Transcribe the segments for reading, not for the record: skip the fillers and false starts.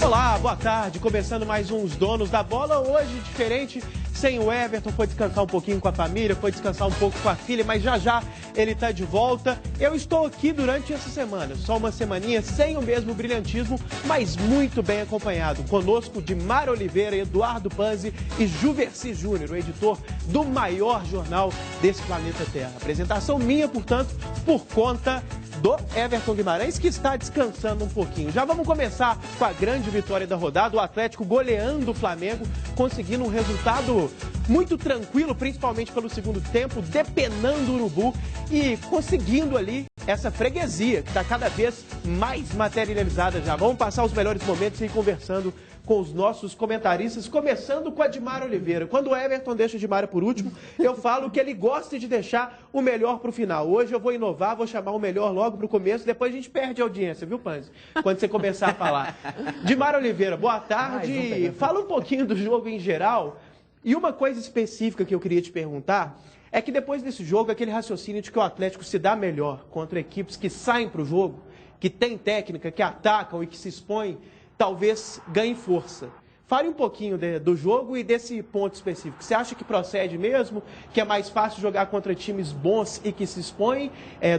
Olá, boa tarde. Começando mais uns Donos da Bola. Hoje, diferente, sem o Everton, foi descansar um pouquinho com a família, foi descansar um pouco com a filha, mas já ele está de volta. Eu estou aqui durante essa semana, só uma semaninha, sem o mesmo brilhantismo, mas muito bem acompanhado. Conosco, Dimar Oliveira, Eduardo Panzi e Juverci Júnior, o editor do maior jornal desse planeta Terra. Apresentação minha, portanto, por conta do Everton Guimarães, que está descansando um pouquinho. Já vamos começar com a grande vitória da rodada, o Atlético goleando o Flamengo, conseguindo um resultado muito tranquilo, principalmente pelo segundo tempo, depenando o Urubu e conseguindo ali essa freguesia, que está cada vez mais materializada já. Vamos passar os melhores momentos e ir conversando com os nossos comentaristas, começando com a Dimar Oliveira. Quando o Everton deixa a Dimar por último, eu falo que ele gosta de deixar o melhor para o final. Hoje eu vou inovar, vou chamar o melhor logo para o começo, depois a gente perde a audiência, viu, Panzi? Quando você começar a falar. Dimar Oliveira, boa tarde. Fala um pouquinho do jogo em geral. E uma coisa específica que eu queria te perguntar é que depois desse jogo, aquele raciocínio de que o Atlético se dá melhor contra equipes que saem para o jogo, que tem técnica, que atacam e que se expõem, talvez ganhe força. Fale um pouquinho do jogo e desse ponto específico. Você acha que procede mesmo? Que é mais fácil jogar contra times bons e que se expõem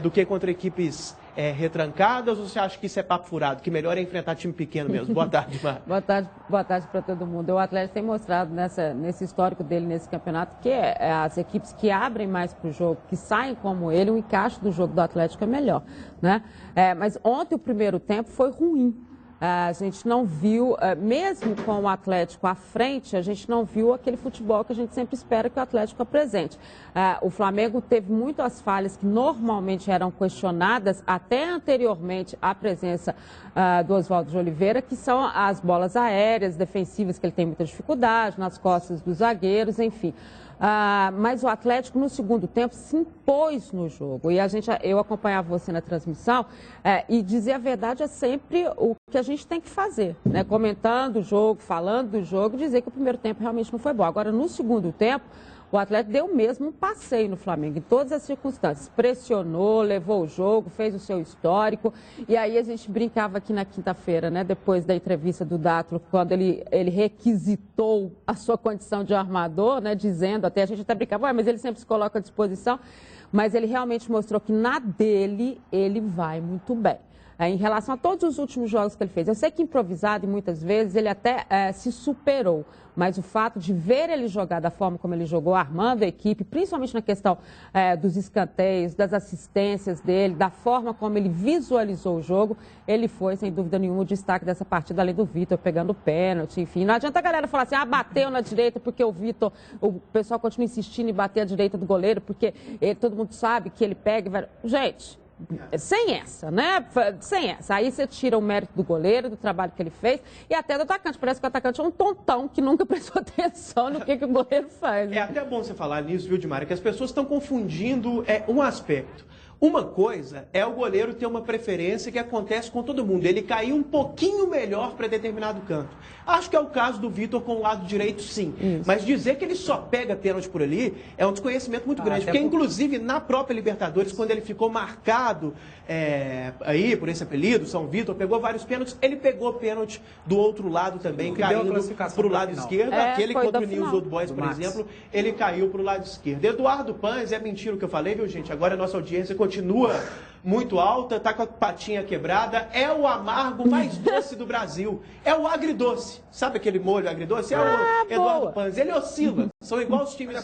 do que contra equipes retrancadas? Ou você acha que isso é papo furado? Que melhor é enfrentar time pequeno mesmo? Boa tarde, Mar. Boa tarde para todo mundo. O Atlético tem mostrado nesse histórico dele nesse campeonato que as equipes que abrem mais para o jogo, que saem como ele, o encaixe do jogo do Atlético é melhor, né? Mas ontem o primeiro tempo foi ruim. A gente não viu, mesmo com o Atlético à frente, a gente não viu aquele futebol que a gente sempre espera que o Atlético apresente. O Flamengo teve muitas falhas que normalmente eram questionadas até anteriormente à presença do Oswaldo de Oliveira, que são as bolas aéreas, defensivas, que ele tem muita dificuldade, nas costas dos zagueiros, enfim. Mas o Atlético, no segundo tempo, se impôs no jogo. E eu acompanhava você na transmissão e dizer a verdade é sempre o que a gente tem que fazer, né? Comentando o jogo, falando do jogo, dizer que o primeiro tempo realmente não foi bom. Agora, no segundo tempo, o Atlético deu mesmo um passeio no Flamengo, em todas as circunstâncias. Pressionou, levou o jogo, fez o seu histórico. E aí a gente brincava aqui na quinta-feira, né, depois da entrevista do Dátilo, quando ele requisitou a sua condição de armador, né, dizendo, até a gente até brincava, mas ele sempre se coloca à disposição. Mas ele realmente mostrou que na dele ele vai muito bem. Em relação a todos os últimos jogos que ele fez. Eu sei que improvisado e muitas vezes ele até se superou, mas o fato de ver ele jogar da forma como ele jogou, armando a equipe, principalmente na questão dos escanteios, das assistências dele, da forma como ele visualizou o jogo, ele foi, sem dúvida nenhuma, o destaque dessa partida, além do Vitor pegando pênalti, enfim. Não adianta a galera falar assim, bateu na direita porque o Vitor, o pessoal continua insistindo em bater a direita do goleiro, porque todo mundo sabe que ele pega e vai... Gente... Sem essa, né? Sem essa. Aí você tira o mérito do goleiro, do trabalho que ele fez e até do atacante. Parece que o atacante é um tontão que nunca prestou atenção no que o goleiro faz. Né? É até bom você falar nisso, viu, Dimar? Que as pessoas estão confundindo um aspecto. Uma coisa é o goleiro ter uma preferência que acontece com todo mundo. Ele caiu um pouquinho melhor para determinado canto. Acho que é o caso do Vitor com o lado direito, sim. Isso. Mas dizer que ele só pega pênalti por ali é um desconhecimento muito grande. Porque, inclusive, na própria Libertadores, quando ele ficou marcado aí por esse apelido, São Vitor, pegou vários pênaltis, ele pegou pênalti do outro lado também, caindo para o lado esquerdo. Aquele contra o News Old Boys, por exemplo, ele caiu para o lado esquerdo. Eduardo Panzi, é mentira o que eu falei, viu, gente? Agora a nossa audiência continua muito alta, tá com a patinha quebrada, é o amargo mais doce do Brasil, é o agridoce. Sabe aquele molho agridoce? É o Eduardo Panzi, ele oscila. São igual os times,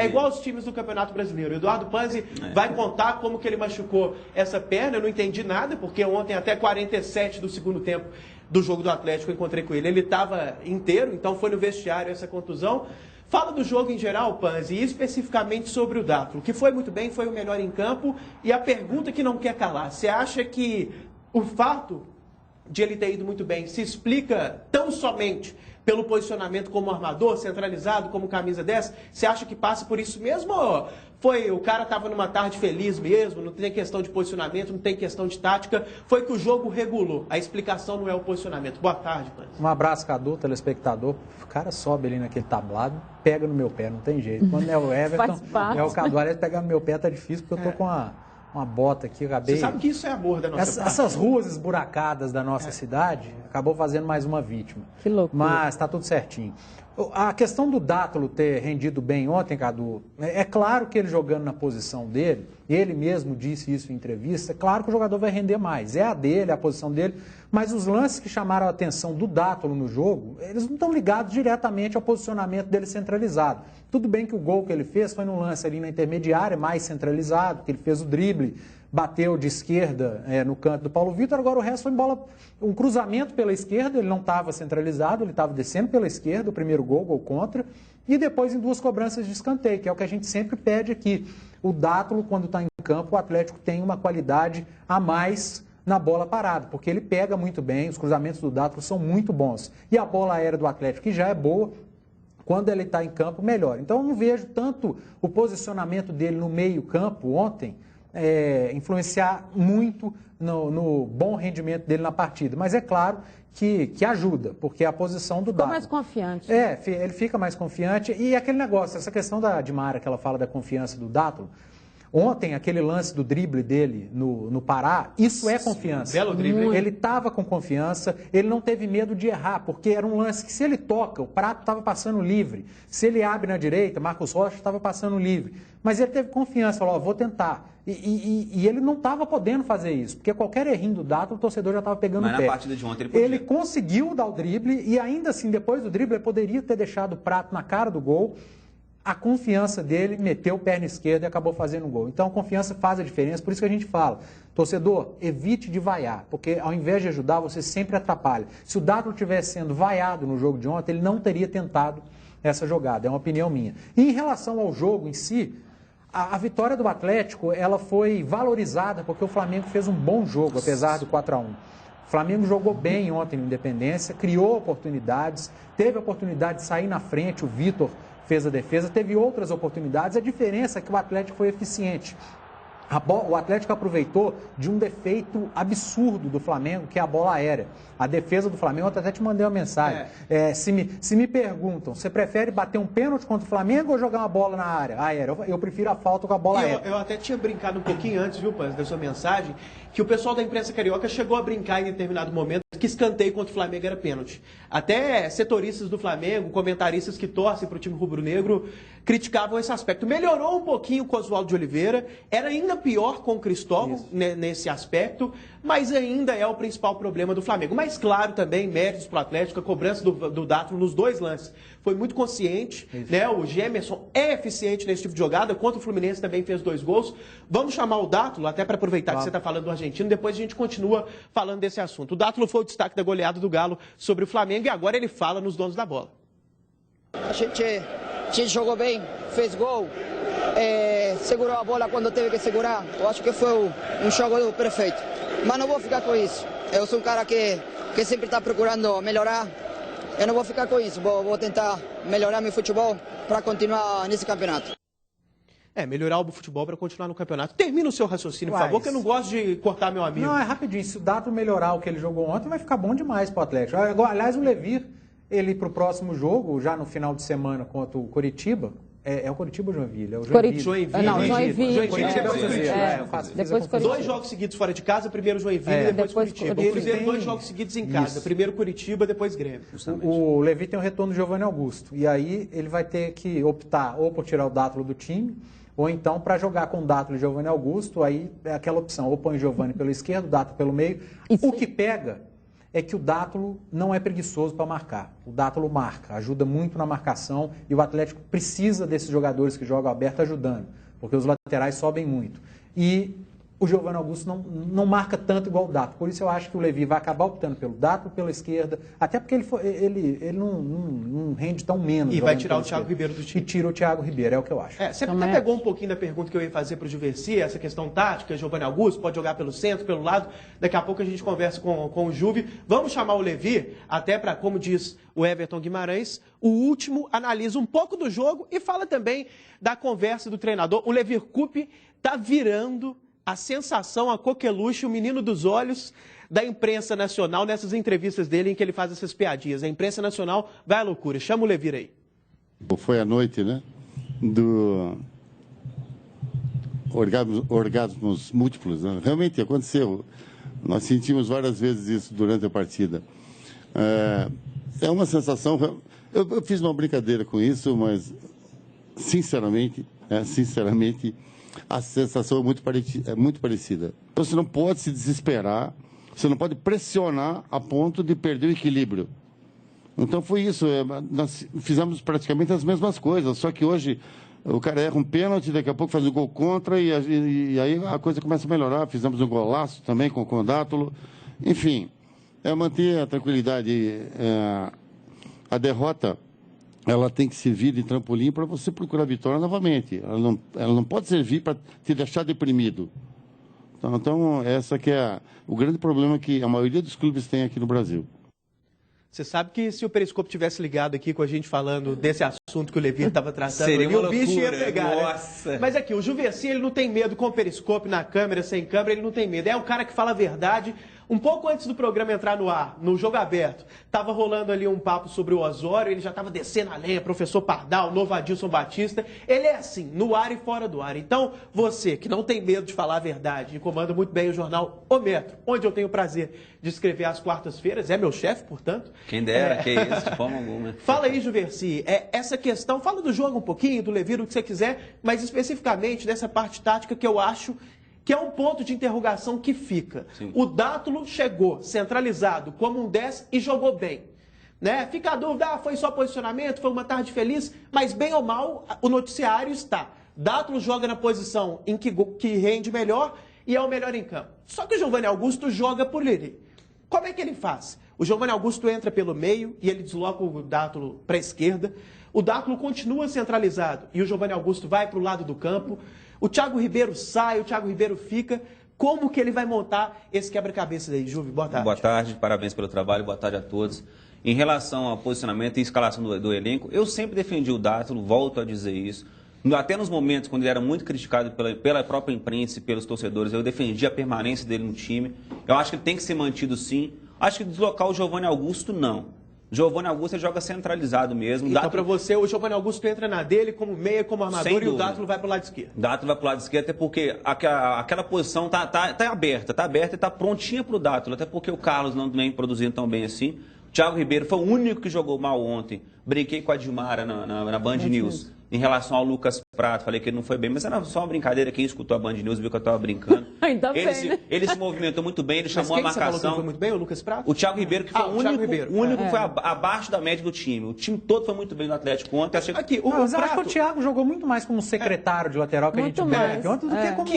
igual os times do Campeonato Brasileiro. O Eduardo Panzi vai contar como que ele machucou essa perna, eu não entendi nada, porque ontem até 47 do segundo tempo do jogo do Atlético eu encontrei com ele, ele estava inteiro, então foi no vestiário essa contusão. Fala do jogo em geral, Panzi, e especificamente sobre o Dátilo, que foi muito bem, foi o melhor em campo. E a pergunta que não quer calar, você acha que o fato de ele ter ido muito bem se explica tão somente pelo posicionamento como armador, centralizado, como camisa 10? Você acha que passa por isso mesmo? Ou o cara estava numa tarde feliz mesmo, não tem questão de posicionamento, não tem questão de tática, foi que o jogo regulou. A explicação não é o posicionamento. Boa tarde, Panzi. Um abraço, Cadu, telespectador. O cara sobe ali naquele tablado, pega no meu pé, não tem jeito. Quando é o Everton, é o Cadu, aliás, pegar no meu pé tá difícil, porque eu tô com uma bota aqui, eu acabei... Você sabe que isso é amor da nossa parte. Essas ruas esburacadas da nossa cidade acabou fazendo mais uma vítima. Que loucura. Mas está tudo certinho. A questão do Dátulo ter rendido bem ontem, Cadu, é claro que ele jogando na posição dele, ele mesmo disse isso em entrevista, é claro que o jogador vai render mais. É a dele, é a posição dele, mas os lances que chamaram a atenção do Dátulo no jogo, eles não estão ligados diretamente ao posicionamento dele centralizado. Tudo bem que o gol que ele fez foi num lance ali na intermediária, mais centralizado, que ele fez o drible, bateu de esquerda no canto do Paulo Vitor, agora o resto foi bola, um cruzamento pela esquerda, ele não estava centralizado, ele estava descendo pela esquerda, o primeiro gol contra, e depois em 2 cobranças de escanteio, que é o que a gente sempre pede aqui. O Dátulo, quando está em campo, o Atlético tem uma qualidade a mais na bola parada, porque ele pega muito bem, os cruzamentos do Dátulo são muito bons. E a bola aérea do Atlético, que já é boa, quando ele está em campo, melhor. Então eu não vejo tanto o posicionamento dele no meio-campo ontem influenciar muito no bom rendimento dele na partida. Mas é claro que ajuda, porque é a posição do Dátulo. Ficou mais confiante. Ele fica mais confiante. E aquele negócio, essa questão da Mara, que ela fala da confiança do Dátulo, ontem, aquele lance do drible dele no Pará, isso é confiança. Belo drible. Ele estava com confiança, ele não teve medo de errar, porque era um lance que se ele toca, o Prato estava passando livre. Se ele abre na direita, Marcos Rocha estava passando livre. Mas ele teve confiança, falou, vou tentar. E ele não estava podendo fazer isso, porque qualquer errinho do Dátulo, o torcedor já estava pegando o pé. Mas na partida de ontem ele podia. Ele conseguiu dar o drible e ainda assim, depois do drible, ele poderia ter deixado o Prato na cara do gol. A confiança dele, meteu perna esquerda e acabou fazendo o gol. Então a confiança faz a diferença, por isso que a gente fala, torcedor, evite de vaiar, porque ao invés de ajudar, você sempre atrapalha. Se o Dátulo tivesse sendo vaiado no jogo de ontem, ele não teria tentado essa jogada, é uma opinião minha. E em relação ao jogo em si, a vitória do Atlético, ela foi valorizada porque o Flamengo fez um bom jogo, apesar do 4-1. O Flamengo jogou bem ontem no Independência, criou oportunidades, teve a oportunidade de sair na frente, o Vitor fez a defesa, teve outras oportunidades, a diferença é que o Atlético foi eficiente. O Atlético aproveitou de um defeito absurdo do Flamengo, que é a bola aérea. A defesa do Flamengo, eu até te mandei uma mensagem. Se me perguntam, você prefere bater um pênalti contra o Flamengo ou jogar uma bola na área aérea? Eu prefiro a falta com a bola aérea. Eu até tinha brincado um pouquinho antes, viu, Panz, da sua mensagem, que o pessoal da imprensa carioca chegou a brincar em determinado momento que escanteio contra o Flamengo era pênalti. Até setoristas do Flamengo, comentaristas que torcem para o time rubro-negro, criticavam esse aspecto. Melhorou um pouquinho com o Oswaldo de Oliveira, era ainda pior com o Cristóvão nesse aspecto, mas ainda é o principal problema do Flamengo. Mas claro também, méritos para o Atlético, a cobrança do Dátulo nos 2 lances foi muito consciente, né? O Gemerson é eficiente nesse tipo de jogada, contra o Fluminense também fez 2 gols. Vamos chamar o Dátulo, até para aproveitar que você está falando do argentino, depois a gente continua falando desse assunto. O Dátulo foi o destaque da goleada do Galo sobre o Flamengo e agora ele fala nos donos da bola. A gente jogou bem, fez gol, segurou a bola quando teve que segurar. Eu acho que foi um jogo perfeito. Mas não vou ficar com isso. Eu sou um cara que sempre está procurando melhorar. Eu não vou ficar com isso. Vou tentar melhorar meu futebol para continuar nesse campeonato. Melhorar o futebol para continuar no campeonato. Termina o seu raciocínio, por favor, que eu não gosto de cortar meu amigo. Não, é rapidinho. Se o Dátulo melhorar o que ele jogou ontem, vai ficar bom demais para o Atlético. Aliás, o Levir, ele para o próximo jogo, já no final de semana contra o Coritiba, é o Coritiba ou Joinville? É o Joinville. Joinville. Depois 2 jogos seguidos fora de casa, primeiro Joinville e depois Coritiba. O Cruzeiro 2 jogos seguidos em casa, primeiro Coritiba, depois Grêmio. O Levi tem o retorno do Giovanni Augusto, e aí ele vai ter que optar ou por tirar o Dátulo do time, ou então para jogar com o Dátulo e Giovanni Augusto, aí é aquela opção, ou põe o Giovanni pelo esquerdo, o Dátulo pelo meio. O que pega é que o Dátulo não é preguiçoso para marcar. O Dátulo marca, ajuda muito na marcação e o Atlético precisa desses jogadores que jogam aberto ajudando, porque os laterais sobem muito. E o Giovanni Augusto não marca tanto igual o Dátulo. Por isso eu acho que o Levi vai acabar optando pelo Dátulo, pela esquerda, até porque ele não rende tão menos. E vai tirar o Thiago Ribeiro do time. E tira o Thiago Ribeiro, é o que eu acho. Você até pegou um pouquinho da pergunta que eu ia fazer para o Juverci, essa questão tática, Giovanni Augusto pode jogar pelo centro, pelo lado. Daqui a pouco a gente conversa com o Juve. Vamos chamar o Levi, até para, como diz o Everton Guimarães, o último analisa um pouco do jogo e fala também da conversa do treinador. O Levi Coupe está virando a sensação, a coqueluche, o menino dos olhos da imprensa nacional nessas entrevistas dele em que ele faz essas piadinhas. A imprensa nacional vai à loucura. Chama o Levir aí. Foi a noite, né? orgasmos múltiplos, né? Realmente aconteceu. Nós sentimos várias vezes isso durante a partida. É uma sensação... Eu fiz uma brincadeira com isso, mas, sinceramente, a sensação é muito parecida. Você não pode se desesperar, você não pode pressionar a ponto de perder o equilíbrio. Então foi isso, nós fizemos praticamente as mesmas coisas, só que hoje o cara erra um pênalti, daqui a pouco faz um gol contra e aí a coisa começa a melhorar. Fizemos um golaço também com o Dátulo. Enfim, é manter a tranquilidade. A derrota, ela tem que servir de trampolim para você procurar a vitória novamente. Ela não pode servir para te deixar deprimido. Então essa que é o grande problema que a maioria dos clubes tem aqui no Brasil. Você sabe que se o Periscope tivesse ligado aqui com a gente falando desse assunto que o Levi estava tratando, seria uma o bicho ia pegar, nossa. Né? Mas aqui, o Juversi, ele não tem medo com o Periscope na câmera, sem câmera, ele não tem medo. É um cara que fala a verdade. Um pouco antes do programa entrar no ar, no Jogo Aberto, estava rolando ali um papo sobre o Osório, ele já estava descendo a lenha, professor Pardal, novo Adilson Batista. Ele é assim, no ar e fora do ar. Então, você que não tem medo de falar a verdade e comanda muito bem o jornal O Metro, onde eu tenho o prazer de escrever às quartas-feiras, é meu chefe, portanto. Quem dera, que isso, de forma alguma. Fala aí, Juversi, essa questão, fala do jogo um pouquinho, do Levi, do que você quiser, mas especificamente dessa parte tática que eu acho que é um ponto de interrogação que fica. Sim. O Dátulo chegou centralizado como um 10 e jogou bem. Né? Fica a dúvida, foi só posicionamento, foi uma tarde feliz, mas bem ou mal, o noticiário está. Dátulo joga na posição em que rende melhor e é o melhor em campo. Só que o Giovanni Augusto joga por ele. Como é que ele faz? O Giovanni Augusto entra pelo meio e ele desloca o Dátulo para a esquerda. O Dátulo continua centralizado e o Giovanni Augusto vai para o lado do campo. O Thiago Ribeiro sai, o Thiago Ribeiro fica. Como que ele vai montar esse quebra-cabeça aí, Juve? Boa tarde. Boa tarde, parabéns pelo trabalho, boa tarde a todos. Em relação ao posicionamento e escalação do elenco, eu sempre defendi o Dátulo, volto a dizer isso. Até nos momentos quando ele era muito criticado pela própria imprensa e pelos torcedores, eu defendi a permanência dele no time. Eu acho que ele tem que ser mantido sim. Acho que deslocar o Giovanni Augusto, não. Giovanni Augusto joga centralizado mesmo. Então, para você, o Giovanni Augusto entra na dele como meia, como armador, e o Dátulo vai para o lado esquerdo. O Dátulo vai para o lado esquerdo, até porque aquela posição tá aberta e está prontinha para o Dátulo, até porque o Carlos não vem produzindo tão bem assim. O Thiago Ribeiro foi o único que jogou mal ontem. Brinquei com a Dilmara na Band News. Em relação ao Lucas Prato, falei que ele não foi bem, mas era só uma brincadeira. Quem escutou a Band News viu que eu estava brincando. Ainda bem, né? Ele se movimentou muito bem, ele chamou a marcação. Você falou que foi muito bem, o Lucas Prato? O Thiago Ribeiro, que foi o único que foi abaixo da média do time. O time todo foi muito bem no Atlético ontem. Aqui, mas eu acho que o Thiago jogou muito mais como secretário de lateral que muito a gente vê ontem do que como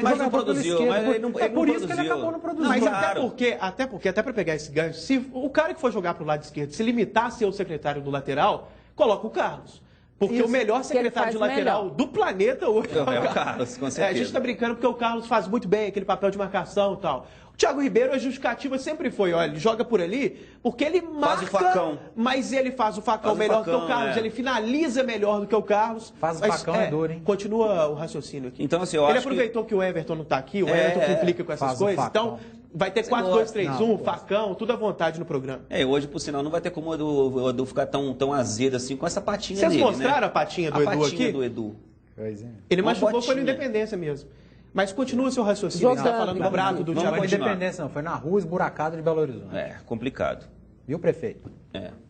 mas não produziu, mas ele não por isso que ele acabou não produzindo. Mas Claro. até para pegar esse gancho, se o cara que for jogar para o lado esquerdo se limitar a ser o secretário do lateral, coloca o Carlos. Porque Isso, o melhor secretário de lateral do planeta hoje é o Carlos, com certeza. A gente está brincando porque o Carlos faz muito bem aquele papel de marcação e tal. O Thiago Ribeiro, a justificativa sempre foi, olha, ele joga por ali porque ele marca, faz o facão. Mas ele faz o facão melhor do que o Carlos, ele finaliza melhor do que o Carlos. Faz o facão é duro, hein? Continua o raciocínio aqui. Então, assim, ele aproveitou que o Everton não está aqui, o Everton complica com essas coisas, então vai ter 4-2-3-1, facão, tudo à vontade no programa. Hoje, por sinal, não vai ter como o Edu ficar tão azedo assim com essa patinha dele, Vocês mostraram a patinha do Edu aqui? Do Edu. Ele machucou, foi no Independência mesmo. Mas continua seu raciocínio, você está falando do prato do Thiago. Não foi Independência, não. Foi na rua esburacada de Belo Horizonte. Complicado. Viu, prefeito?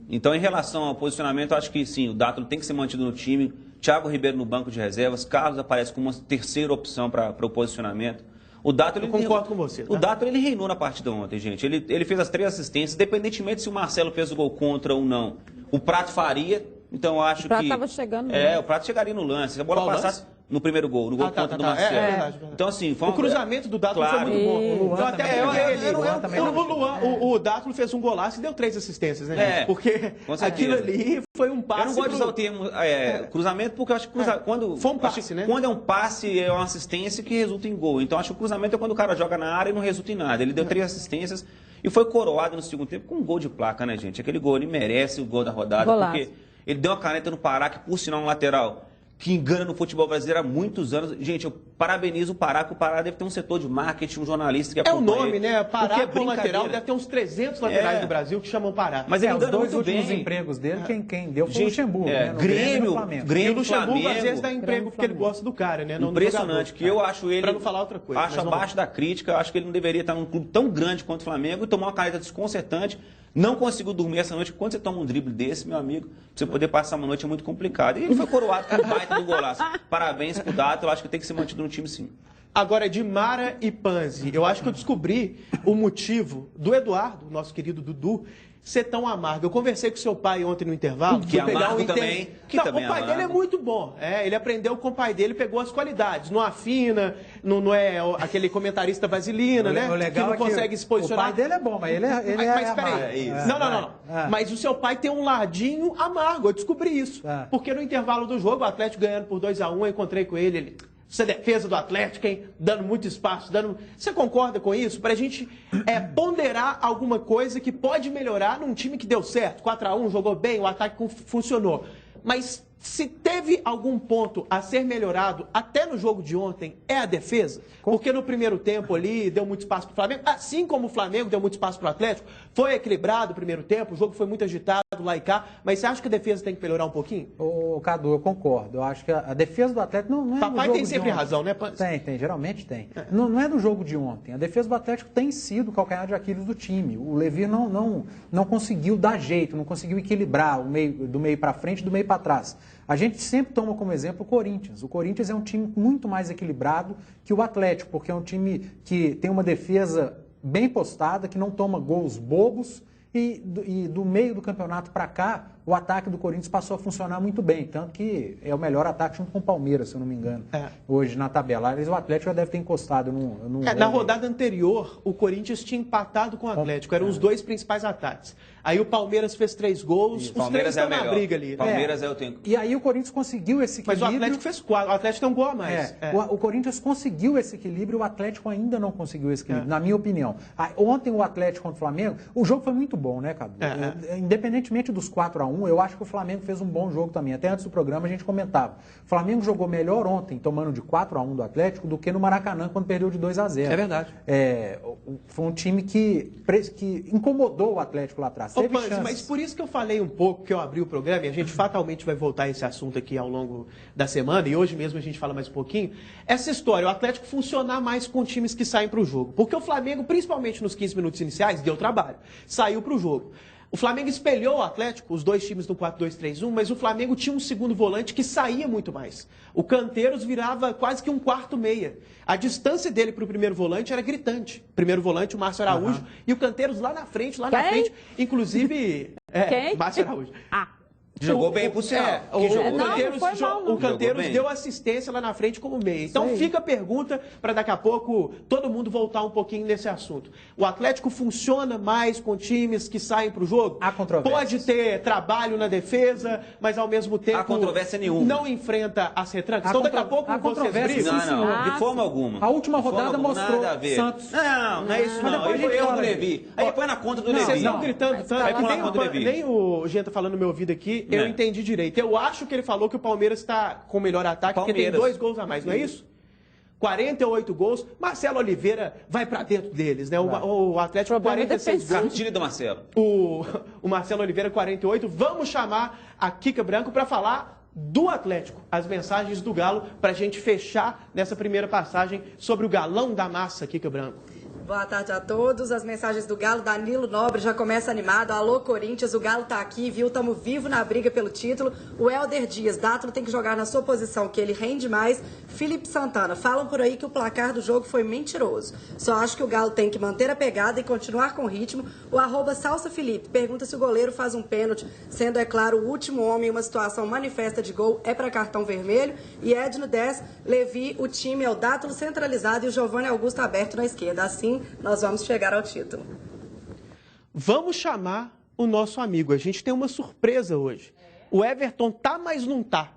Então, em relação ao posicionamento, eu acho que sim, o Dátulo tem que ser mantido no time. Thiago Ribeiro no banco de reservas. Carlos aparece como uma terceira opção para o posicionamento. O Dátulo, eu concordo com você. Tá? O Dátulo, ele reinou na partida ontem, gente. Ele fez as 3 assistências, independentemente se o Marcelo fez o gol contra ou não. O Prato faria, então eu acho que... O Prato estava chegando. O Prato chegaria no lance. Se a bola passasse... No primeiro gol, no gol contra do Marcelo. É verdade. Então, assim, o cruzamento do Dátulo foi muito bom. Então, até o Dátulo fez um golaço e deu 3 assistências, né? Porque aquilo ali foi um passe. Eu não gosto de usar o termo cruzamento, porque eu acho que foi um passe, né? Quando é um passe, é uma assistência que resulta em gol. Então, acho que o cruzamento é quando o cara joga na área e não resulta em nada. Ele deu 3 assistências e foi coroado no segundo tempo com um gol de placa, né, gente? Aquele gol, ele merece o gol da rodada, porque ele deu uma caneta no Pará, que por sinal um lateral que engana no futebol brasileiro há muitos anos. Gente, parabenizo o Pará, que o Pará deve ter um setor de marketing, um jornalista que É o acompanha nome, ele. né? Pará Porque é com lateral, brincadeira. deve ter uns 300 laterais do Brasil que chamam Pará. Mas ele os engana dois muito últimos bem. empregos dele, quem deu foi o Luxemburgo. Né? No Grêmio, e no Flamengo. E o Grêmio, Luxemburgo, Flamengo. às vezes, dá emprego porque ele gosta do cara, né? Não do Impressionante, jogador. que eu acho ele... Pra não falar outra coisa. Acho mas vamos lá. abaixo da crítica, eu acho que ele não deveria estar num clube tão grande quanto o Flamengo e tomar uma caneta desconcertante. Não conseguiu dormir essa noite. Quando você toma um drible desse, meu amigo, pra você poder passar uma noite é muito complicado. E ele foi coroado com um baita do golaço. Parabéns pro Dato, eu acho que tem que ser mantido no time, sim. Agora, de Mara e Panzi, eu acho que eu descobri o motivo do Eduardo, nosso querido Dudu, ser tão amargo. Eu conversei com seu pai ontem no intervalo. Que é amargo também. Que não, também o pai é dele é amargo. muito bom. Ele aprendeu com o pai dele, pegou as qualidades. Não afina, não é aquele comentarista vaselina, né? O legal que não consegue se posicionar. O pai dele é bom, mas ele Mas é peraí. amargo. Não. Mas o seu pai tem um ladinho amargo. Eu descobri isso. Porque no intervalo do jogo, o Atlético ganhando por 2-1, eu encontrei com ele. Essa defesa do Atlético, hein? Dando muito espaço, Você concorda com isso? Para a gente ponderar alguma coisa que pode melhorar num time que deu certo. 4-1, jogou bem, o ataque funcionou. Mas se teve algum ponto a ser melhorado, até no jogo de ontem, é a defesa? Porque no primeiro tempo ali, deu muito espaço para o Flamengo, assim como o Flamengo deu muito espaço para o Atlético, foi equilibrado o primeiro tempo, o jogo foi muito agitado lá e cá, mas você acha que a defesa tem que melhorar um pouquinho? Ô, Cadu, eu concordo. Eu acho que a defesa do Atlético não é Papai do jogo tem de sempre ontem. razão, né, Panzi? Tem, geralmente tem. Não é do jogo de ontem. A defesa do Atlético tem sido o calcanhar de Aquiles do time. O Levi não conseguiu dar jeito, não conseguiu equilibrar do meio para frente e do meio para trás. A gente sempre toma como exemplo o Corinthians. O Corinthians é um time muito mais equilibrado que o Atlético, porque é um time que tem uma defesa bem postada, que não toma gols bobos, e do meio do campeonato para cá, o ataque do Corinthians passou a funcionar muito bem, tanto que é o melhor ataque junto com o Palmeiras, se eu não me engano, hoje na tabela. Aliás, o Atlético já deve ter encostado. Na rodada anterior, o Corinthians tinha empatado com o Atlético, eram os dois principais ataques. Aí o Palmeiras fez 3 gols, os três estão na briga ali. Palmeiras é o tempo. E aí o Corinthians conseguiu esse equilíbrio. Mas o Atlético fez 4, o Atlético tem um gol a mais. O Corinthians conseguiu esse equilíbrio, o Atlético ainda não conseguiu esse equilíbrio, na minha opinião. Ontem o Atlético contra o Flamengo, o jogo foi muito bom, né, Cadu? Independentemente dos 4-1, eu acho que o Flamengo fez um bom jogo também. Até antes do programa a gente comentava. O Flamengo jogou melhor ontem, tomando de 4-1 do Atlético, do que no Maracanã, quando perdeu de 2-0. É verdade. Foi um time que incomodou o Atlético lá atrás. Teve chances. Mas por isso que eu falei um pouco, que eu abri o programa, e a gente fatalmente vai voltar a esse assunto aqui ao longo da semana, e hoje mesmo a gente fala mais um pouquinho, essa história, o Atlético funcionar mais com times que saem para o jogo. Porque o Flamengo, principalmente nos 15 minutos iniciais, deu trabalho. Saiu para o jogo. O Flamengo espelhou o Atlético, os dois times no 4-2-3-1, mas o Flamengo tinha um segundo volante que saía muito mais. O Canteiros virava quase que um quarto meia. A distância dele para o primeiro volante era gritante. Primeiro volante, o Márcio Araújo, e o Canteiros lá na frente, Inclusive, Márcio Araújo. Jogou bem pro sinal. O Canteiros deu assistência lá na frente como meia. Então fica a pergunta para daqui a pouco todo mundo voltar um pouquinho nesse assunto. O Atlético funciona mais com times que saem para o jogo? Há controvérsia. Pode ter trabalho na defesa, mas ao mesmo tempo há controvérsia nenhuma. Não enfrenta as retrancas. Então daqui a pouco vocês brigam? Não, de forma alguma. A última rodada mostrou nada a ver. Santos. Não é isso não. Aí foi erro do Levi. Aí põe na conta do Levi. Vocês estão gritando tanto. Aí põe na conta do Levi. Nem o Jean tá falando no meu ouvido aqui, eu entendi direito. Eu acho que ele falou que o Palmeiras está com o melhor ataque, porque tem 2 gols a mais, não é isso? 48 gols. Marcelo Oliveira vai para dentro deles, né? O Atlético 46 gols. Cartilha do Marcelo. O Marcelo Oliveira 48. Vamos chamar a Kika Branco para falar do Atlético, as mensagens do Galo, para a gente fechar nessa primeira passagem sobre o galão da massa, Kika Branco. Boa tarde a todos. As mensagens do Galo, Danilo Nobre já começa animado. Alô, Corinthians, o Galo tá aqui, viu? Tamo vivo na briga pelo título. O Helder Dias, Dátolo tem que jogar na sua posição, que ele rende mais. Felipe Santana, falam por aí que o placar do jogo foi mentiroso. Só acho que o Galo tem que manter a pegada e continuar com o ritmo. O @Salsa Felipe pergunta se o goleiro faz um pênalti, sendo, é claro, o último homem em uma situação manifesta de gol, é para cartão vermelho. E Edno 10, Levi, o time é o Dátolo centralizado e o Giovanni Augusto aberto na esquerda. Assim, nós vamos chegar ao título. Vamos chamar o nosso amigo. A gente tem uma surpresa hoje. O Everton tá, mas não tá,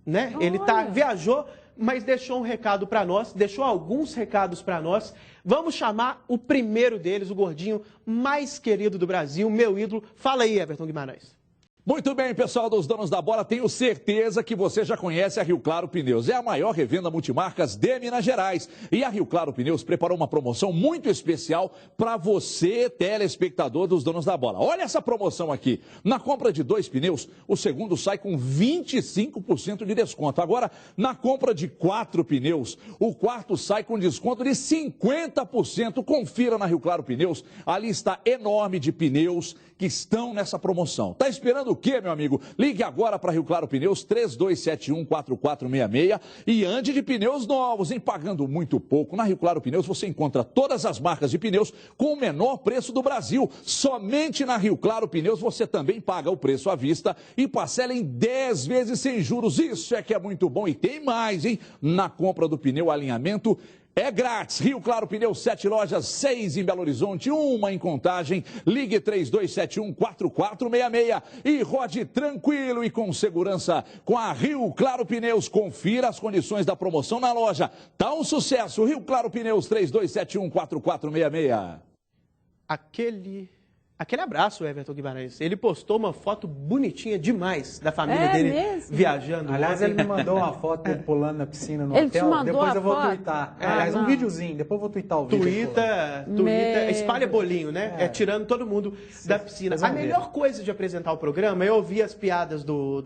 né? Ele viajou, mas deixou um recado para nós, deixou alguns recados para nós. Vamos chamar o primeiro deles, o gordinho mais querido do Brasil, meu ídolo. Fala aí, Everton Guimarães. Muito bem, pessoal dos Donos da Bola, tenho certeza que você já conhece a Rio Claro Pneus. É a maior revenda multimarcas de Minas Gerais. E a Rio Claro Pneus preparou uma promoção muito especial para você, telespectador dos Donos da Bola. Olha essa promoção aqui. Na compra de 2 pneus, o segundo sai com 25% de desconto. Agora, na compra de 4 pneus, o quarto sai com desconto de 50%. Confira na Rio Claro Pneus a lista enorme de pneus que estão nessa promoção. Tá esperando o quê, meu amigo? Ligue agora para Rio Claro Pneus 3271-4466 e ande de pneus novos, pagando muito pouco. Na Rio Claro Pneus você encontra todas as marcas de pneus com o menor preço do Brasil. Somente na Rio Claro Pneus você também paga o preço à vista e parcela em 10 vezes sem juros. Isso é que é muito bom e tem mais, hein? Na compra do pneu alinhamento é grátis. Rio Claro Pneus, 7 lojas, 6 em Belo Horizonte, 1 em Contagem. Ligue 3271-4466 e rode tranquilo e com segurança com a Rio Claro Pneus. Confira as condições da promoção na loja. Tá um sucesso. Rio Claro Pneus, 3271-4466. Aquele abraço, Everton Guimarães. Ele postou uma foto bonitinha demais da família dele mesmo? viajando. Aliás, ele me mandou uma foto dele pulando na piscina no Ele hotel. te mandou Depois a eu vou foto? twittar. Ah, Aliás, um não. videozinho. Depois eu vou twittar o vídeo. Twitter, espalha bolinho, né? É tirando todo mundo da piscina. vocês A vão ver. melhor coisa de apresentar o programa, eu ouvi as piadas do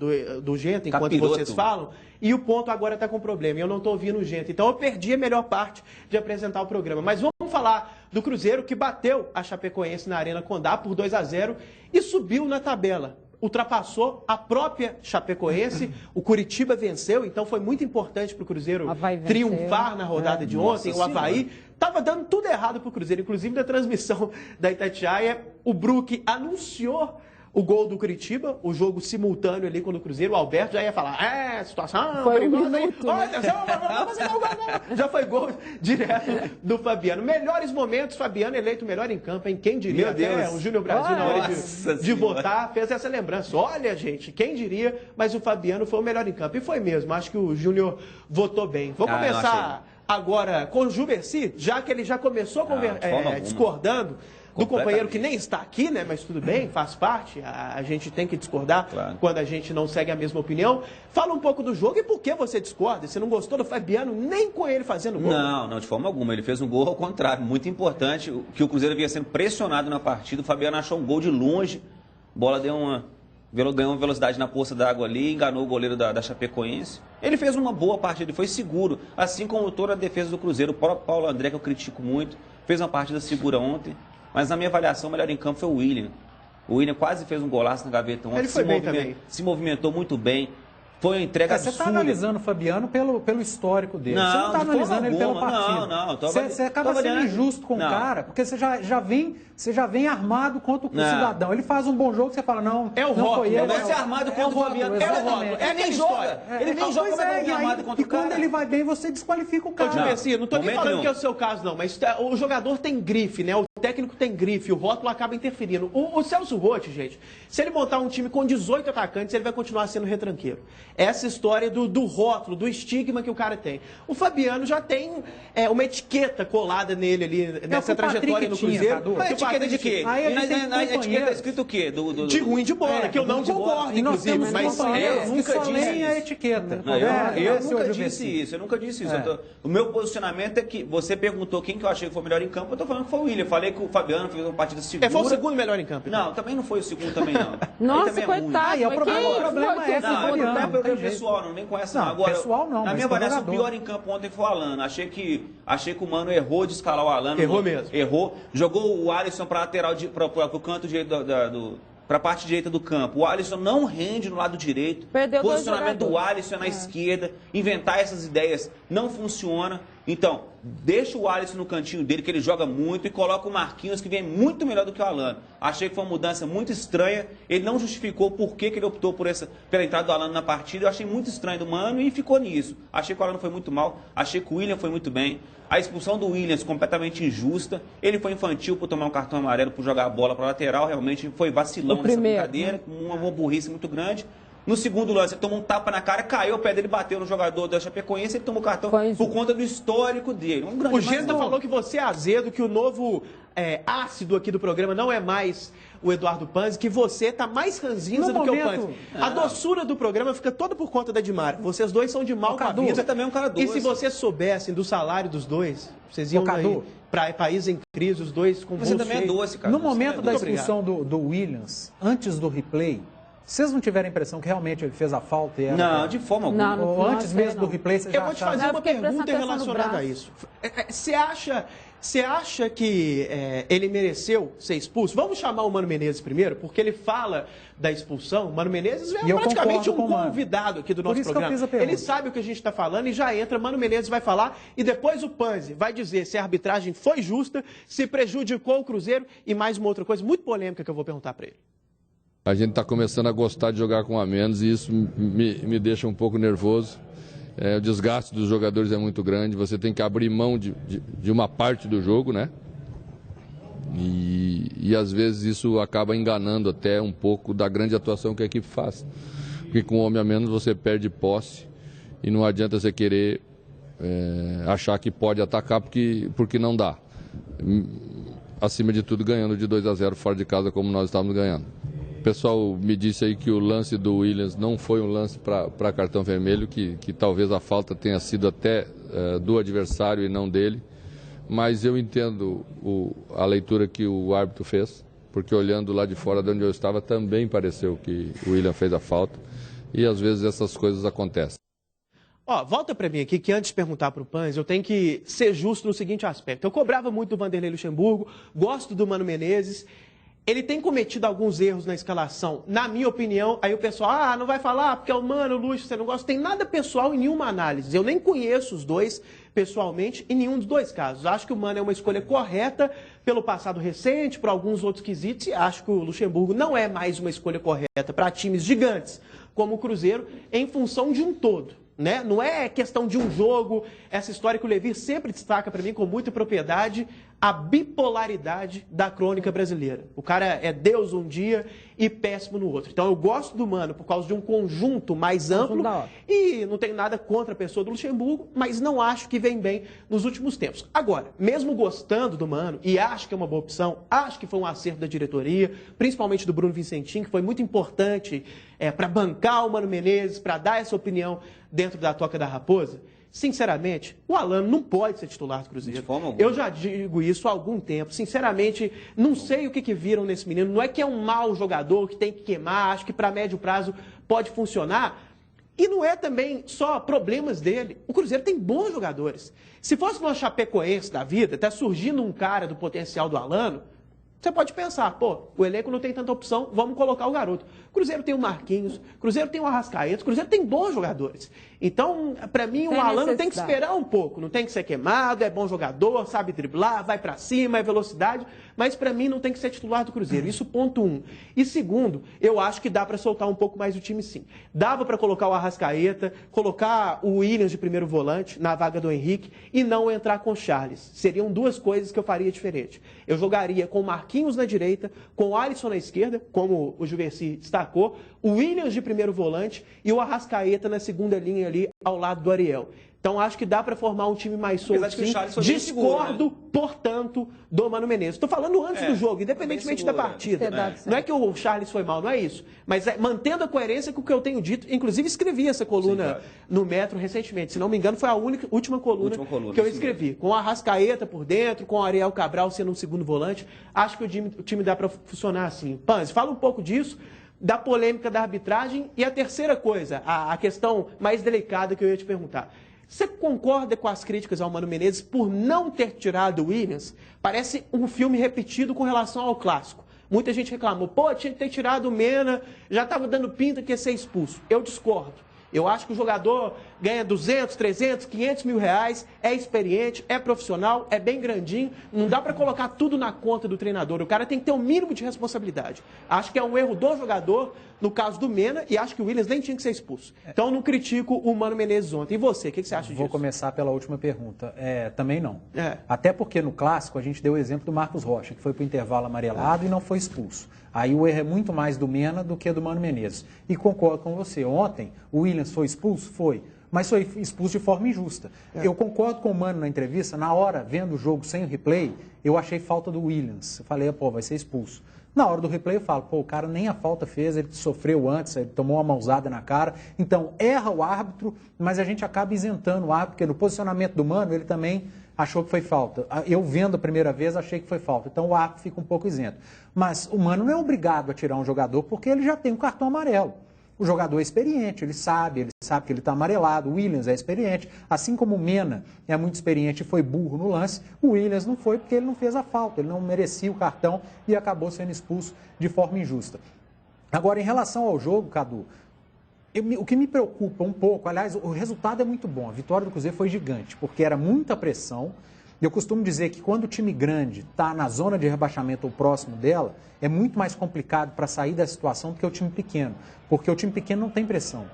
Genta enquanto Capiroto. vocês falam, e o ponto agora está com problema. Eu não estou ouvindo o Genta. Então eu perdi a melhor parte de apresentar o programa. Mas vamos falar do Cruzeiro, que bateu a Chapecoense na Arena Condá por 2-0 e subiu na tabela. Ultrapassou a própria Chapecoense, o Curitiba venceu, então foi muito importante para o Cruzeiro Avaí venceu. triunfar na rodada de ontem. Nossa O Avaí estava dando tudo errado para o Cruzeiro, inclusive na transmissão da Itatiaia, o Brook anunciou o gol do Curitiba, o jogo simultâneo ali com o Cruzeiro, o Alberto já ia falar, situação Foi um perigosa aí. minuto, Olha, né? já foi gol direto do Fabiano. Melhores momentos, Fabiano eleito melhor em campo, hein? Quem diria? Meu Deus. Até o Júnior Brasil, na hora Nossa de Senhora. votar, fez essa lembrança. Olha, gente, quem diria, mas o Fabiano foi o melhor em campo. E foi mesmo, acho que o Júnior votou bem. Vou Ah, eu começar agora com o Juberci, já que ele já começou de forma alguma. discordando do companheiro que Completamente. nem está aqui, né? Mas tudo bem, faz parte. A gente tem que discordar Claro. quando a gente não segue a mesma opinião. Fala um pouco do jogo e por que você discorda? Você não gostou do Fabiano nem com ele fazendo gol? Não, de forma alguma. Ele fez um gol ao contrário, muito importante, que o Cruzeiro vinha sendo pressionado na partida. O Fabiano achou um gol de longe, a bola ganhou uma velocidade na poça d'água ali, enganou o goleiro da Chapecoense. Ele fez uma boa partida, ele foi seguro, assim como toda a defesa do Cruzeiro. O próprio Paulo André, que eu critico muito, fez uma partida segura ontem, mas na minha avaliação o melhor em campo foi o William. O William quase fez um golaço na gaveta ontem, Ele foi bem também. se movimentou muito bem. Foi uma entrega Você está absurda. analisando o Fabiano pelo histórico dele. Não, você não está de forma analisando ele pela alguma. partida. Não, Você acaba sendo injusto com o cara, porque você já vem armado contra o cidadão. Ele faz um bom jogo, você fala, não, É o não rótulo, foi ele. não vai ser armado contra o Fabiano. É o rótulo, exatamente. é Ele nem aquela joga. história. Ele nem joga, Pois vai é, ser armado contra e o cara. quando ele vai bem, você desqualifica o cara. Ô, Messi, não estou nem momento falando nenhum. que é o seu caso, não, mas o jogador tem grife, né? O técnico tem grife, o rótulo acaba interferindo. O Celso Roth, gente, se ele montar um time com 18 atacantes, ele vai continuar sendo retranqueiro. Essa história do rótulo, do estigma que o cara tem. O Fabiano já tem uma etiqueta colada nele ali, nessa o Patrick trajetória no tinha, Cruzeiro. Cadu. Mas Que o etiqueta de Patrick- quê? Aí a gente tem Na etiqueta companheiros. é escrito o quê? De ruim de bola, que eu não ruim de bola. concordo, E nós inclusive, temos mas companheiros eu que nunca só disse leem a isso. etiqueta. Não, eu Seu nunca Gilberto. disse isso, eu nunca disse isso. É. O meu posicionamento é que você perguntou quem que eu achei que foi o melhor em campo, eu tô falando que foi o William. Eu falei que o Fabiano fez uma partida segura. Foi o segundo melhor em campo. então. Não, também não foi o segundo também, não. Nossa, Ele também é ruim. coitado. é o mas problema- quem o problema foi que é Não, esse eu Fabiano, não é não problema tem jeito. pessoal, não, nem conhece Não, não. Agora, pessoal não, na mas minha avaliação, o jogador. pior em campo ontem foi o Alano. Achei que o Mano errou de escalar o Alano. Errou mesmo. Errou. Jogou o Alisson para lateral, para o canto direito para a parte direita do campo. O Alisson não rende no lado direito. Perdeu dois Posicionamento do jogadores. Alisson é na esquerda. Inventar essas ideias não funciona. Então, deixa o Alisson no cantinho dele, que ele joga muito, e coloca o Marquinhos, que vem muito melhor do que o Alano. Achei que foi uma mudança muito estranha. Ele não justificou por que ele optou pela entrada do Alano na partida. Eu achei muito estranho do Mano e ficou nisso. Achei que o Alano foi muito mal. Achei que o William foi muito bem. A expulsão do Williams completamente injusta. Ele foi infantil por tomar um cartão amarelo por jogar a bola para lateral. Realmente foi vacilão O nessa primeiro, brincadeira, uma burrice muito grande. No segundo lance, ele tomou um tapa na cara, caiu, o pé dele bateu no jogador da Chapecoense, ele tomou cartão por conta do histórico dele. O Genta falou que você é azedo, que o novo ácido aqui do programa não é mais o Eduardo Panzi, que você tá mais ranzinza do que o Panzi. A doçura do programa fica toda por conta da Edmara. Vocês dois são de mal com a vida. Você também é um cara doce. E se vocês soubessem do salário dos dois, vocês iam para país em crise, os dois com Você também é doce, cara. No momento da expulsão do Williams, antes do replay, vocês não tiveram a impressão que realmente ele fez a falta? E não, de forma alguma. Ou antes mesmo do replay, você já Eu vou te fazer uma pergunta relacionada a isso. Você acha que ele mereceu ser expulso? Vamos chamar o Mano Menezes primeiro, porque ele fala da expulsão. O Mano Menezes é praticamente um convidado aqui do nosso programa. Ele sabe o que a gente está falando e já entra. Mano Menezes vai falar e depois o Panzi vai dizer se a arbitragem foi justa, se prejudicou o Cruzeiro e mais uma outra coisa muito polêmica que eu vou perguntar para ele. A gente está começando a gostar de jogar com a menos e isso me deixa um pouco nervoso. O desgaste dos jogadores é muito grande, você tem que abrir mão de uma parte do jogo, né? E às vezes isso acaba enganando até um pouco da grande atuação que a equipe faz. Porque com um homem a menos você perde posse e não adianta você querer achar que pode atacar porque não dá. Acima de tudo ganhando de 2-0 fora de casa como nós estávamos ganhando. O pessoal me disse aí que o lance do Williams não foi um lance para cartão vermelho, que talvez a falta tenha sido até do adversário e não dele. Mas eu entendo a leitura que o árbitro fez, porque olhando lá de fora de onde eu estava também pareceu que o William fez a falta. E às vezes essas coisas acontecem. Volta para mim aqui, que antes de perguntar para o Panzi, eu tenho que ser justo no seguinte aspecto. Eu cobrava muito do Vanderlei Luxemburgo, gosto do Mano Menezes. Ele tem cometido alguns erros na escalação, na minha opinião. Aí o pessoal, não vai falar porque é o Mano, o Luxo, você não gosta. Tem nada pessoal em nenhuma análise. Eu nem conheço os dois pessoalmente em nenhum dos dois casos. Acho que o Mano é uma escolha correta pelo passado recente, por alguns outros quesitos, e acho que o Luxemburgo não é mais uma escolha correta para times gigantes como o Cruzeiro, em função de um todo. Né? Não é questão de um jogo, essa história que o Levi sempre destaca para mim com muita propriedade, a bipolaridade da crônica brasileira. O cara é Deus um dia e péssimo no outro. Então eu gosto do Mano por causa de um conjunto mais amplo e não tenho nada contra a pessoa do Luxemburgo, mas não acho que vem bem nos últimos tempos. Agora, mesmo gostando do Mano e acho que é uma boa opção, acho que foi um acerto da diretoria, principalmente do Bruno Vicentim, que foi muito importante para bancar o Mano Menezes, para dar essa opinião dentro da Toca da Raposa. Sinceramente, o Alano não pode ser titular do Cruzeiro. Eu já digo isso há algum tempo. Sinceramente, não sei o que viram nesse menino. Não é que é um mau jogador que tem que queimar, acho que para médio prazo pode funcionar. E não é também só problemas dele. O Cruzeiro tem bons jogadores. Se fosse uma Chapecoense da vida, está surgindo um cara do potencial do Alano, você pode pensar, o elenco não tem tanta opção, vamos colocar o garoto. O Cruzeiro tem o Marquinhos, o Cruzeiro tem o Arrascaeta, o Cruzeiro tem bons jogadores. Então, para mim, o Alano tem que esperar um pouco, não tem que ser queimado, é bom jogador, sabe driblar, vai para cima, é velocidade, mas para mim não tem que ser titular do Cruzeiro. Isso ponto 1. E segundo, eu acho que dá para soltar um pouco mais o time sim. Dava para colocar o Arrascaeta, colocar o Williams de primeiro volante na vaga do Henrique e não entrar com o Charles. Seriam duas coisas que eu faria diferente. Eu jogaria com o Marquinhos na direita, com o Alisson na esquerda, como o Juverci destacou, o Williams de primeiro volante e o Arrascaeta na segunda linha ali ao lado do Ariel. Então, acho que dá para formar um time mais soltinho. Discordo, portanto, do Mano Menezes. Estou falando antes do jogo, independentemente da partida. Não é que o Charles foi mal, não é isso. Mas mantendo a coerência com o que eu tenho dito. Inclusive, escrevi essa coluna no Metro recentemente. Se não me engano, foi a última coluna que eu escrevi. Com a Arrascaeta por dentro, com o Ariel Cabral sendo um segundo volante. Acho que o time dá para funcionar assim. Panzi, fala um pouco disso, da polêmica da arbitragem. E a terceira coisa, a questão mais delicada que eu ia te perguntar. Você concorda com as críticas ao Mano Menezes por não ter tirado o Williams? Parece um filme repetido com relação ao clássico. Muita gente reclamou, tinha que ter tirado o Mena, já estava dando pinta que ia ser expulso. Eu discordo. Eu acho que o jogador ganha 200, 300, 500 mil reais, é experiente, é profissional, é bem grandinho. Não dá para colocar tudo na conta do treinador. O cara tem que ter um mínimo de responsabilidade. Acho que é um erro do jogador, no caso do Mena, e acho que o Williams nem tinha que ser expulso. Então, não critico o Mano Menezes ontem. E você, o que você acha disso? Vou começar pela última pergunta. Também não. Até porque no Clássico a gente deu o exemplo do Marcos Rocha, que foi para o intervalo amarelado e não foi expulso. Aí o erro é muito mais do Mena do que do Mano Menezes. E concordo com você. Ontem, o Williams foi expulso? Foi. Mas foi expulso de forma injusta. Eu concordo com o Mano na entrevista. Na hora, vendo o jogo sem o replay, eu achei falta do Williams. Eu falei, vai ser expulso. Na hora do replay eu falo, o cara nem a falta fez, ele sofreu antes, ele tomou uma mãozada na cara. Então, erra o árbitro, mas a gente acaba isentando o árbitro, porque no posicionamento do Mano, ele também achou que foi falta. Eu vendo a primeira vez, achei que foi falta. Então, o árbitro fica um pouco isento. Mas o Mano não é obrigado a tirar um jogador, porque ele já tem um cartão amarelo. O jogador é experiente, ele sabe que ele está amarelado, o Williams é experiente, assim como o Mena é muito experiente e foi burro no lance, o Williams não foi porque ele não fez a falta, ele não merecia o cartão e acabou sendo expulso de forma injusta. Agora, em relação ao jogo, Cadu, o que me preocupa um pouco, aliás, o resultado é muito bom, a vitória do Cruzeiro foi gigante, porque era muita pressão. Eu costumo dizer que quando o time grande está na zona de rebaixamento ou próximo dela, é muito mais complicado para sair da situação do que o time pequeno, porque o time pequeno não tem pressão.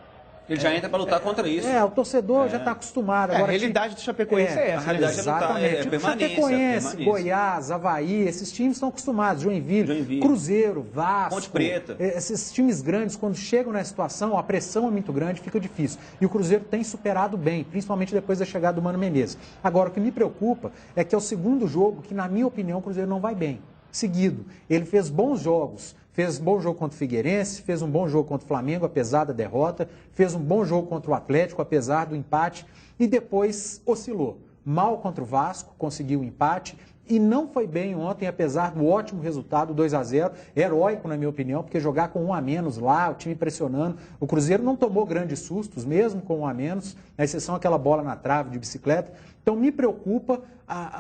Ele já entra para lutar contra isso. O torcedor já está acostumado. Agora, a realidade do Chapecoense é essa. A realidade exatamente. é permanência. Chapecoense, Goiás, Avaí, esses times estão acostumados. Joinville, Cruzeiro, Vasco. Ponte Preta. Esses times grandes, quando chegam na situação, a pressão é muito grande, fica difícil. E o Cruzeiro tem superado bem, principalmente depois da chegada do Mano Menezes. Agora, o que me preocupa é que é o segundo jogo que, na minha opinião, o Cruzeiro não vai bem. Seguido. Ele fez bons jogos. Fez um bom jogo contra o Figueirense, fez um bom jogo contra o Flamengo, apesar da derrota, fez um bom jogo contra o Atlético, apesar do empate, e depois oscilou. Mal contra o Vasco, conseguiu o empate, e não foi bem ontem, apesar do ótimo resultado, 2-0, heróico na minha opinião, porque jogar com 1 a menos lá, o time pressionando, o Cruzeiro não tomou grandes sustos, mesmo com 1 a menos, na exceção aquela bola na trave de bicicleta. Então me preocupa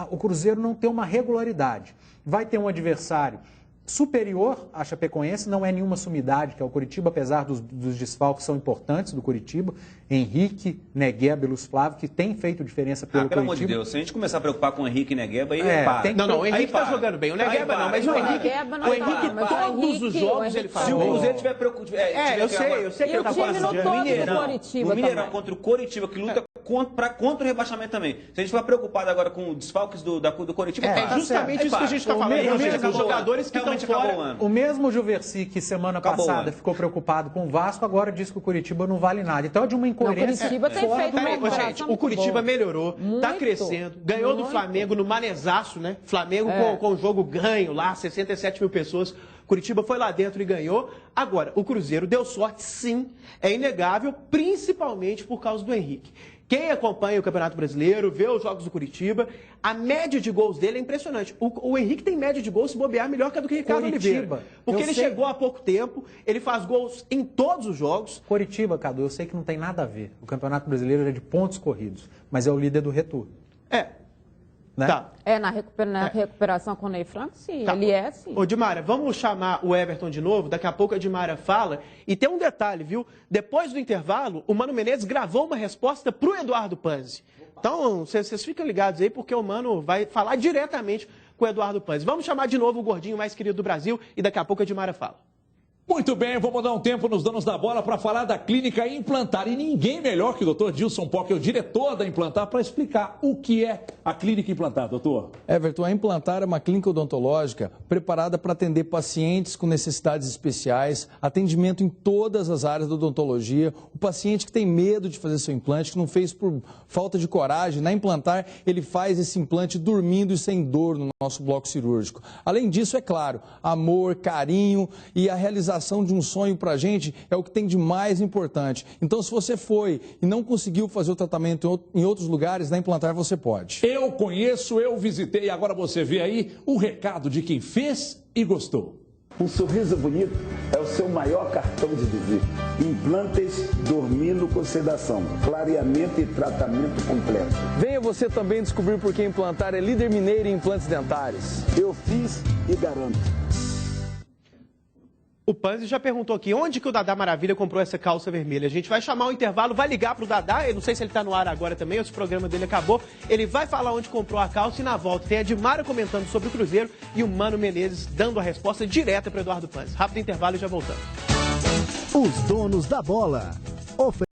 o Cruzeiro não ter uma regularidade. Vai ter um adversário superior à Chapecoense, não é nenhuma sumidade, que é o Coritiba, apesar dos desfalques que são importantes do Coritiba, Henrique, Negueba e Luiz Flávio, que tem feito diferença pelo Coritiba. Pelo amor de Deus, se a gente começar a preocupar com o Henrique e Negueba, aí o Henrique está jogando bem, o Negueba não, mas o Henrique todos os jogos ele faz. Se o Cruzeiro tiver preocupado... eu sei que ele está fazendo. No Mineirão, contra o Coritiba, que luta contra o rebaixamento também. Se a gente for preocupado agora com desfalques do Coritiba... É justamente isso que a gente está falando. Os jogadores que estão fora. O mesmo Juversi que semana passada ficou preocupado com o Vasco, agora diz que o Curitiba não vale nada. Então é de uma incoerência. O Curitiba tem feito gente, o Curitiba melhorou, está crescendo, ganhou do Flamengo no manezaço, né? Flamengo com o jogo ganho lá, 67 mil pessoas. Curitiba foi lá dentro e ganhou. Agora, o Cruzeiro deu sorte, sim, é inegável, principalmente por causa do Henrique. Quem acompanha o Campeonato Brasileiro, vê os jogos do Curitiba, a média de gols dele é impressionante. O Henrique tem média de gols, se bobear, melhor que a do Ricardo Oliveira. Porque ele chegou há pouco tempo, ele faz gols em todos os jogos. Curitiba, Cadu, eu sei que não tem nada a ver. O Campeonato Brasileiro é de pontos corridos, mas é o líder do retorno. Né? Tá. Na recuperação com o Ney Franco, sim, ele é sim. Ô, Dimária, vamos chamar o Everton de novo, daqui a pouco a Dimária fala. E tem um detalhe, viu? Depois do intervalo, o Mano Menezes gravou uma resposta pro Eduardo Panzi. Então, vocês ficam ligados aí, porque o Mano vai falar diretamente com o Eduardo Panzi. Vamos chamar de novo o gordinho mais querido do Brasil e daqui a pouco a Dimária fala. Muito bem, vamos dar um tempo nos donos da bola para falar da Clínica Implantar. E ninguém melhor que o Dr. Dilson Pock, o diretor da Implantar, para explicar o que é a Clínica Implantar, doutor. Everton, a Implantar é uma clínica odontológica preparada para atender pacientes com necessidades especiais, atendimento em todas as áreas da odontologia. O paciente que tem medo de fazer seu implante, que não fez por falta de coragem, na Implantar ele faz esse implante dormindo e sem dor no nosso bloco cirúrgico. Além disso, é claro, amor, carinho e a realização de um sonho para a gente é o que tem de mais importante. Então, se você foi e não conseguiu fazer o tratamento em outros lugares, na Implantar você pode. Eu conheço, eu visitei, agora você vê aí o recado de quem fez e gostou. Um sorriso bonito é o seu maior cartão de visita. Implantes Dormindo com Sedação, clareamento e tratamento completo. Venha você também descobrir por que Implantar é líder mineiro em implantes dentários. Eu fiz e garanto. O Panzi já perguntou aqui, onde que o Dadá Maravilha comprou essa calça vermelha? A gente vai chamar o intervalo, vai ligar pro Dadá, eu não sei se ele tá no ar agora também, ou se o programa dele acabou. Ele vai falar onde comprou a calça e na volta tem a Dimara comentando sobre o Cruzeiro e o Mano Menezes dando a resposta direta pro Eduardo Panzi. Rápido intervalo e já voltamos. Os donos da bola.